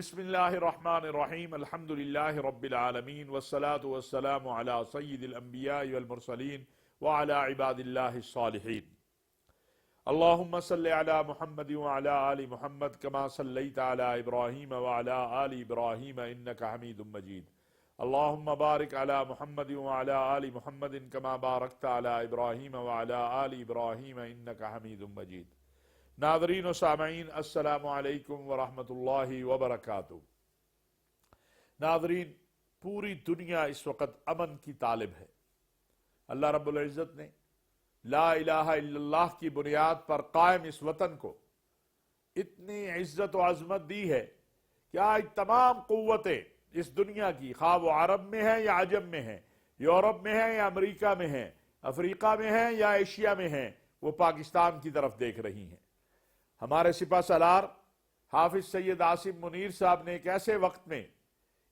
بسم اللہ الرحمن الرحیم الحمد للہ رب العالمین والصلاة والسلام علی سید الانبیاء والمرسلین وعلی عباد اللہ الصالحین اللہم صلی علی محمد وعلی آل محمد کما صلیت علی ابراہیم وعلی آل ابراہیم انکا حمید مجید اللہم بارک علی محمد وعلی آل محمد کما بارکت علی ابراہیم وعلی آل ابراہیم انکا حمید مجید۔ ناظرین و سامعین السلام علیکم ورحمۃ اللہ وبرکاتہ۔ ناظرین، پوری دنیا اس وقت امن کی طالب ہے۔ اللہ رب العزت نے لا الہ الا اللہ کی بنیاد پر قائم اس وطن کو اتنی عزت و عظمت دی ہے کہ آج تمام قوتیں اس دنیا کی، خواہ وہ عرب میں ہیں یا عجم میں ہیں، یورپ میں ہیں یا امریکہ میں ہیں، افریقہ میں ہیں یا ایشیا میں ہیں، وہ پاکستان کی طرف دیکھ رہی ہیں۔ ہمارے سپہ سالار حافظ سید عاصم منیر صاحب نے ایک ایسے وقت میں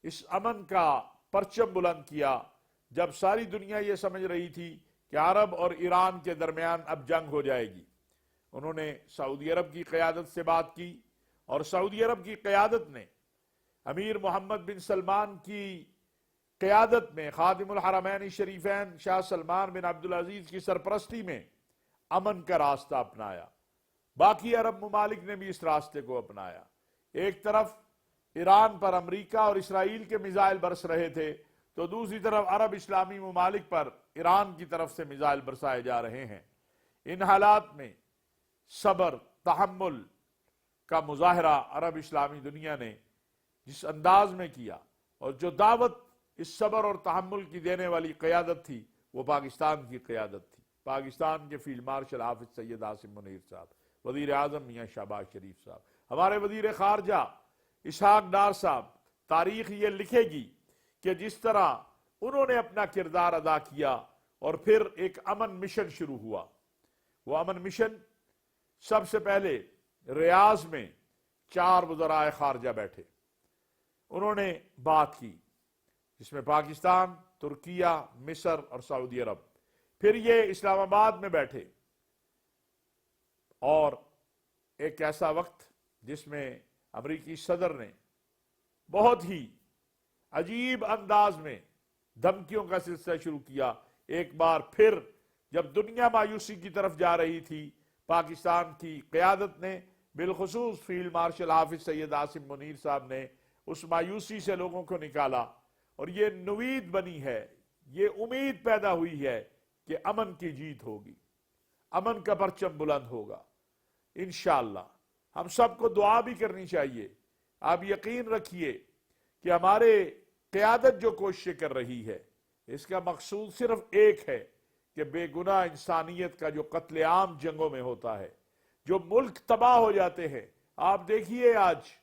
اس امن کا پرچم بلند کیا جب ساری دنیا یہ سمجھ رہی تھی کہ عرب اور ایران کے درمیان اب جنگ ہو جائے گی۔ انہوں نے سعودی عرب کی قیادت سے بات کی، اور سعودی عرب کی قیادت نے امیر محمد بن سلمان کی قیادت میں، خادم الحرمین شریفین شاہ سلمان بن عبدالعزیز کی سرپرستی میں امن کا راستہ اپنایا۔ باقی عرب ممالک نے بھی اس راستے کو اپنایا۔ ایک طرف ایران پر امریکہ اور اسرائیل کے میزائل برس رہے تھے، تو دوسری طرف عرب اسلامی ممالک پر ایران کی طرف سے میزائل برسائے جا رہے ہیں۔ ان حالات میں صبر، تحمل کا مظاہرہ عرب اسلامی دنیا نے جس انداز میں کیا، اور جو دعوت اس صبر اور تحمل کی دینے والی قیادت تھی، وہ پاکستان کی قیادت تھی۔ پاکستان کے فیلڈ مارشل حافظ سید عاصم منیر صاحب، وزیر اعظم میاں شہباز شریف صاحب، ہمارے وزیر خارجہ اسحاق ڈار صاحب۔ تاریخ یہ لکھے گی کہ جس طرح انہوں نے اپنا کردار ادا کیا اور پھر ایک امن مشن شروع ہوا۔ وہ امن مشن سب سے پہلے ریاض میں 4 وزرائے خارجہ بیٹھے، انہوں نے بات کی، جس میں پاکستان، ترکیہ، مصر اور سعودی عرب۔ پھر یہ اسلام آباد میں بیٹھے، اور ایک ایسا وقت جس میں امریکی صدر نے بہت ہی عجیب انداز میں دھمکیوں کا سلسلہ شروع کیا۔ ایک بار پھر جب دنیا مایوسی کی طرف جا رہی تھی، پاکستان کی قیادت نے، بالخصوص فیلڈ مارشل حافظ سید عاصم منیر صاحب نے، اس مایوسی سے لوگوں کو نکالا، اور یہ نوید بنی ہے، یہ امید پیدا ہوئی ہے کہ امن کی جیت ہوگی، امن کا پرچم بلند ہوگا انشاءاللہ۔ ہم سب کو دعا بھی کرنی چاہیے۔ آپ یقین رکھیے کہ ہمارے قیادت جو کوششیں کر رہی ہے، اس کا مقصود صرف ایک ہے کہ بے گناہ انسانیت کا جو قتل عام جنگوں میں ہوتا ہے، جو ملک تباہ ہو جاتے ہیں۔ آپ دیکھیے آج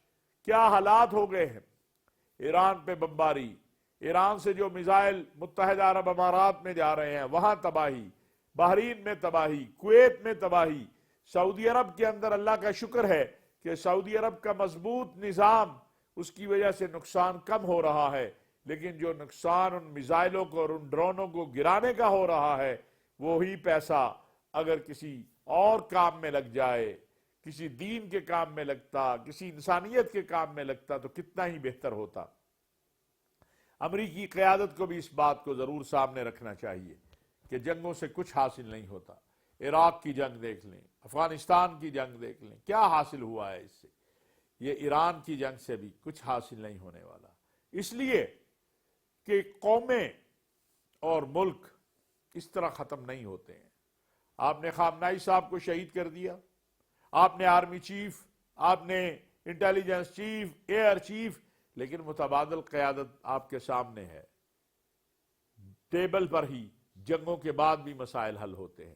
کیا حالات ہو گئے ہیں۔ ایران پہ بمباری، ایران سے جو میزائل متحدہ عرب امارات میں جا رہے ہیں، وہاں تباہی، بحرین میں تباہی، کویت میں تباہی، سعودی عرب کے اندر اللہ کا شکر ہے کہ سعودی عرب کا مضبوط نظام، اس کی وجہ سے نقصان کم ہو رہا ہے، لیکن جو نقصان ان میزائلوں کو اور ان ڈرونوں کو گرانے کا ہو رہا ہے، وہی پیسہ اگر کسی اور کام میں لگ جائے، کسی دین کے کام میں لگتا، کسی انسانیت کے کام میں لگتا، تو کتنا ہی بہتر ہوتا۔ امریکی قیادت کو بھی اس بات کو ضرور سامنے رکھنا چاہیے کہ جنگوں سے کچھ حاصل نہیں ہوتا۔ عراق کی جنگ دیکھ لیں، افغانستان کی جنگ دیکھ لیں، کیا حاصل ہوا ہے اس سے؟ یہ ایران کی جنگ سے بھی کچھ حاصل نہیں ہونے والا، اس لیے کہ قومیں اور ملک اس طرح ختم نہیں ہوتے ہیں۔ آپ نے خامنائی صاحب کو شہید کر دیا، آپ نے آرمی چیف، آپ نے انٹیلیجنس چیف، ایئر چیف، لیکن متبادل قیادت آپ کے سامنے ہے۔ ٹیبل پر ہی جنگوں کے بعد بھی مسائل حل ہوتے ہیں۔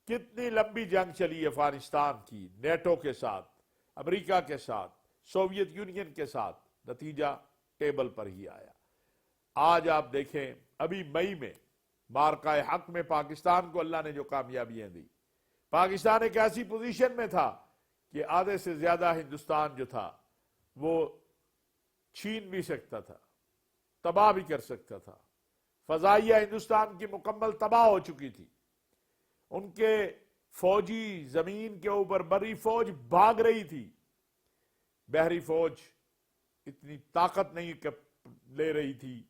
کتنی لمبی جنگ چلی افغانستان کی، نیٹو کے ساتھ، امریکہ کے ساتھ، سوویت یونین کے ساتھ، نتیجہ ٹیبل پر ہی آیا۔ آج آپ دیکھیں، ابھی مئی میں معرکہ حق میں پاکستان کو اللہ نے جو کامیابیاں دی، پاکستان ایک ایسی پوزیشن میں تھا کہ آدھے سے زیادہ ہندوستان جو تھا وہ چھین بھی سکتا تھا، تباہ بھی کر سکتا تھا۔ فضائیہ ہندوستان کی مکمل تباہ ہو چکی تھی، ان کے فوجی زمین کے اوپر، بری فوج بھاگ رہی تھی، بحری فوج اتنی طاقت نہیں لے رہی تھی،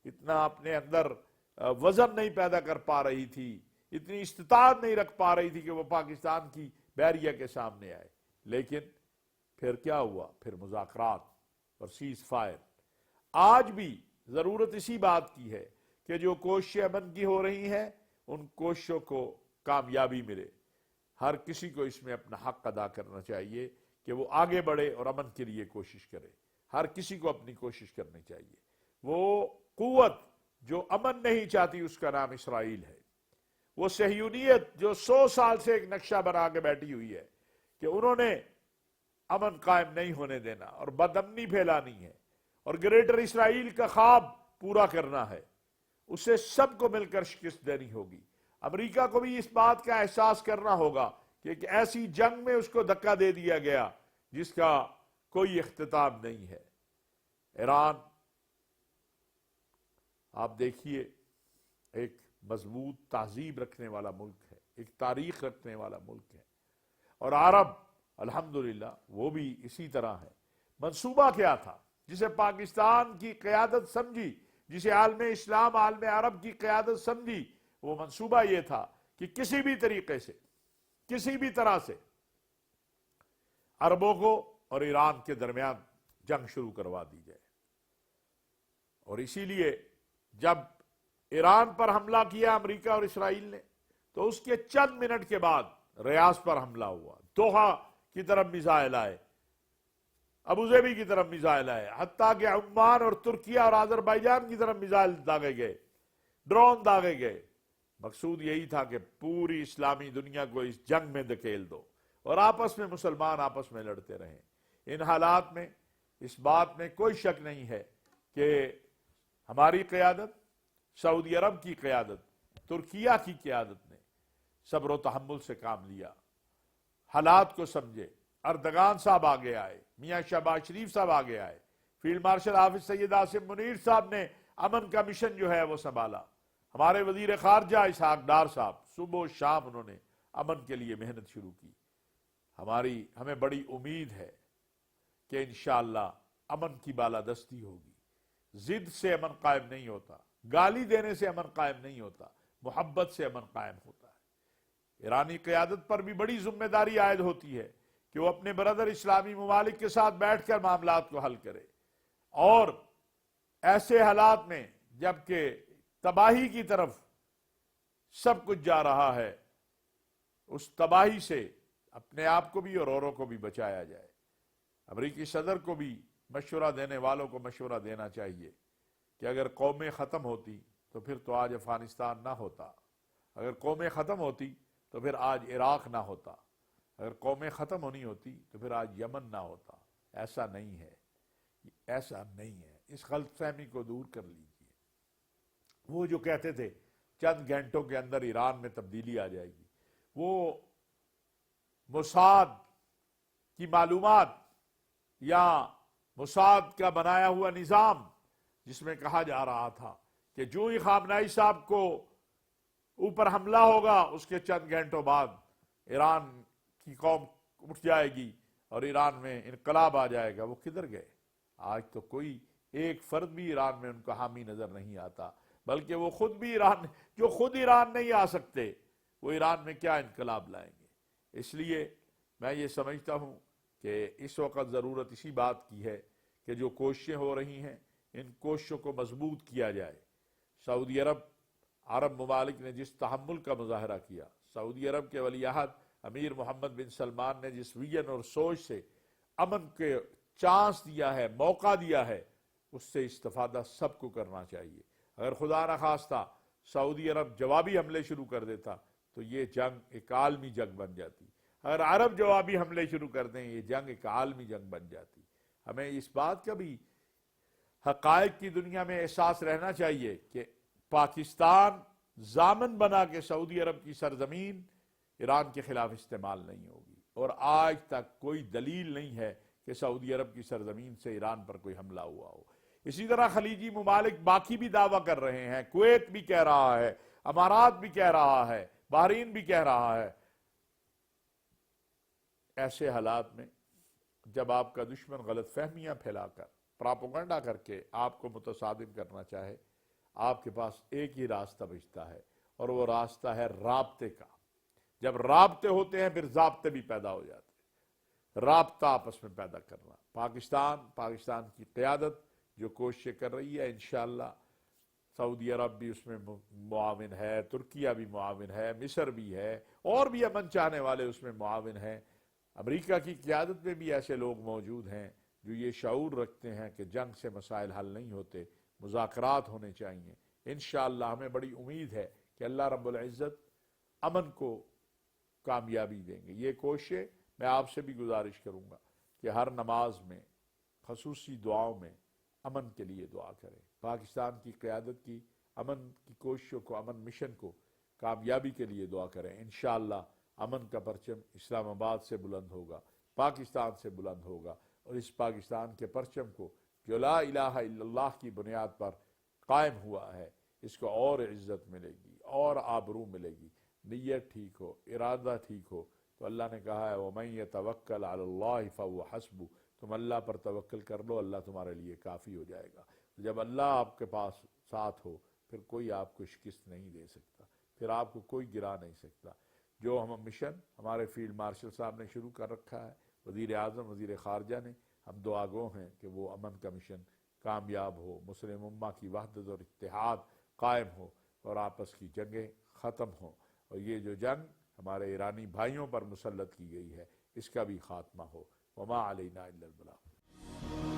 اتنا اپنے اندر وزن نہیں پیدا کر پا رہی تھی، اتنی استطاعت نہیں رکھ پا رہی تھی کہ وہ پاکستان کی بحریہ کے سامنے آئے. لیکن پھر کیا ہوا؟ پھر مذاکرات اور سیز فائر. آج بھی ضرورت اسی بات کی ہے کہ جو کوششیں امن کی ہو رہی ہیں ان کوششوں کو کامیابی ملے. ہر کسی کو اس میں اپنا حق ادا کرنا چاہیے کہ وہ آگے بڑھے اور امن کے لیے کوشش کرے. ہر کسی کو اپنی کوشش کرنی چاہیے. وہ قوت جو امن نہیں چاہتی اس کا نام اسرائیل ہے. وہ صہیونیت جو 100 سال سے ایک نقشہ بنا کے بیٹھی ہوئی ہے کہ انہوں نے امن قائم نہیں ہونے دینا اور بدامنی پھیلانی ہے اور گریٹر اسرائیل کا خواب پورا کرنا ہے، اسے سب کو مل کر شکست دینی ہوگی. امریکہ کو بھی اس بات کا احساس کرنا ہوگا کہ ایک ایسی جنگ میں اس کو دھکا دے دیا گیا جس کا کوئی اختتام نہیں ہے. ایران آپ دیکھیے ایک مضبوط تہذیب رکھنے والا ملک ہے، ایک تاریخ رکھنے والا ملک ہے، اور عرب الحمدللہ وہ بھی اسی طرح ہے. منصوبہ کیا تھا جسے پاکستان کی قیادت سمجھی، جسے عالم اسلام عالم عرب کی قیادت سمجھی؟ وہ منصوبہ یہ تھا کہ کسی بھی طریقے سے، کسی بھی طرح سے عربوں کو اور ایران کے درمیان جنگ شروع کروا دی جائے. اور اسی لیے جب ایران پر حملہ کیا امریکہ اور اسرائیل نے تو اس کے چند منٹ کے بعد ریاض پر حملہ ہوا، دوحہ کی طرف میزائل آئے، ابوظہبی کی طرف میزائل آئے، حتیٰ کہ عمان اور ترکیہ اور آذربائیجان کی طرف میزائل داغے گئے، ڈرون داغے گئے. مقصود یہی تھا کہ پوری اسلامی دنیا کو اس جنگ میں دھکیل دو اور آپس میں مسلمان آپس میں لڑتے رہیں. ان حالات میں اس بات میں کوئی شک نہیں ہے کہ ہماری قیادت، سعودی عرب کی قیادت، ترکیہ کی قیادت نے صبر و تحمل سے کام لیا، حالات کو سمجھے. اردگان صاحب آگے آئے، میاں شہباز شریف صاحب آگے آئے، فیلڈ مارشل حافظ سید عاصم منیر صاحب نے امن کا مشن جو ہے وہ سنبھالا. ہمارے وزیر خارجہ اسحاق ڈار صاحب صبح و شام انہوں نے امن کے لیے محنت شروع کی. ہمیں بڑی امید ہے کہ انشاءاللہ امن کی بالادستی ہوگی. ضد سے امن قائم نہیں ہوتا، گالی دینے سے امن قائم نہیں ہوتا، محبت سے امن قائم ہوتا ہے. ایرانی قیادت پر بھی بڑی ذمہ داری عائد ہوتی ہے کہ وہ اپنے برادر اسلامی ممالک کے ساتھ بیٹھ کر معاملات کو حل کرے، اور ایسے حالات میں جبکہ تباہی کی طرف سب کچھ جا رہا ہے، اس تباہی سے اپنے آپ کو بھی اور اوروں کو بھی بچایا جائے. امریکی صدر کو بھی مشورہ دینے والوں کو مشورہ دینا چاہیے کہ اگر قومیں ختم ہوتی تو پھر تو آج افغانستان نہ ہوتا، اگر قومیں ختم ہوتی تو پھر آج عراق نہ ہوتا، اگر قومیں ختم ہونی ہوتی تو پھر آج یمن نہ ہوتا. ایسا نہیں ہے، ایسا نہیں ہے. اس غلط فہمی کو دور کر لیجیے. وہ جو کہتے تھے چند گھنٹوں کے اندر ایران میں تبدیلی آ جائے گی، وہ موساد کی معلومات یا موساد کا بنایا ہوا نظام جس میں کہا جا رہا تھا کہ جو ہی خامنائی صاحب کو اوپر حملہ ہوگا اس کے چند گھنٹوں بعد ایران کی قوم اٹھ جائے گی اور ایران میں انقلاب آ جائے گا، وہ کدھر گئے؟ آج تو کوئی ایک فرد بھی ایران میں ان کا حامی نظر نہیں آتا، بلکہ وہ خود بھی جو خود ایران نہیں آ سکتے وہ ایران میں کیا انقلاب لائیں گے. اس لیے میں یہ سمجھتا ہوں کہ اس وقت ضرورت اسی بات کی ہے کہ جو کوششیں ہو رہی ہیں ان کوششوں کو مضبوط کیا جائے. سعودی عرب ممالک نے جس تحمل کا مظاہرہ کیا، سعودی عرب کے ولی عہد امیر محمد بن سلمان نے جس ویژن اور سوچ سے امن کے چانس دیا ہے، موقع دیا ہے، اس سے استفادہ سب کو کرنا چاہیے. اگر خدا نخواستہ سعودی عرب جوابی حملے شروع کر دیتا تو یہ جنگ ایک عالمی جنگ بن جاتی. اگر عرب جوابی حملے شروع کر دیں یہ جنگ ایک عالمی جنگ بن جاتی. ہمیں اس بات کا بھی حقائق کی دنیا میں احساس رہنا چاہیے کہ پاکستان ضامن بنا کہ سعودی عرب کی سرزمین ایران کے خلاف استعمال نہیں ہوگی، اور آج تک کوئی دلیل نہیں ہے کہ سعودی عرب کی سرزمین سے ایران پر کوئی حملہ ہوا ہو. اسی طرح خلیجی ممالک باقی بھی دعویٰ کر رہے ہیں، کویت بھی کہہ رہا ہے، امارات بھی کہہ رہا ہے، بحرین بھی کہہ رہا ہے. ایسے حالات میں جب آپ کا دشمن غلط فہمیاں پھیلا کر پراپوگنڈا کر کے آپ کو متصادم کرنا چاہے، آپ کے پاس ایک ہی راستہ بچتا ہے، اور وہ راستہ ہے رابطے کا۔ جب رابطے ہوتے ہیں پھر ضابطے بھی پیدا ہو جاتے ہیں۔ رابطہ آپس میں پیدا کرنا، پاکستان کی قیادت جو کوششیں کر رہی ہے، انشاءاللہ سعودی عرب بھی اس میں معاون ہے، ترکیہ بھی معاون ہے، مصر بھی ہے، اور بھی امن چاہنے والے اس میں معاون ہیں۔ امریکہ کی قیادت میں بھی ایسے لوگ موجود ہیں جو یہ شعور رکھتے ہیں کہ جنگ سے مسائل حل نہیں ہوتے، مذاکرات ہونے چاہیے۔ انشاءاللہ ہمیں بڑی امید ہے کہ اللہ رب العزت امن کو کامیابی دیں گے۔ یہ کوششیں میں آپ سے بھی گزارش کروں گا کہ ہر نماز میں، خصوصی دعاؤں میں امن کے لیے دعا کریں، پاکستان کی قیادت کی امن کی کوششوں کو، امن مشن کو کامیابی کے لیے دعا کریں۔ انشاءاللہ امن کا پرچم اسلام آباد سے بلند ہوگا، پاکستان سے بلند ہوگا، اور اس پاکستان کے پرچم کو جو لا الہ الا اللہ کی بنیاد پر قائم ہوا ہے، اس کو اور عزت ملے گی، اور آبرو ملے گی۔ نیت ٹھیک ہو، ارادہ ٹھیک ہو تو اللہ نے کہا ہے وَمَن يَتَوَكَّلْ عَلَى اللَّهِ فَهُوَ حَسْبُهُ، تم اللہ پر توکل کر لو، اللہ تمہارے لیے کافی ہو جائے گا۔ جب اللہ آپ کے پاس ساتھ ہو پھر کوئی آپ کو شکست نہیں دے سکتا، پھر آپ کو کوئی گرا نہیں سکتا۔ جو ہم مشن ہمارے فیلڈ مارشل صاحب نے شروع کر رکھا ہے، وزیر اعظم، وزیر خارجہ نے، ہم دعا گو ہیں کہ وہ امن کا مشن کامیاب ہو، مسلم امہ کی وحدت اور اتحاد قائم ہو، اور آپس کی جنگیں ختم ہوں، اور یہ جو جنگ ہمارے ایرانی بھائیوں پر مسلط کی گئی ہے اس کا بھی خاتمہ ہو۔ وما علینا الا البلاغ۔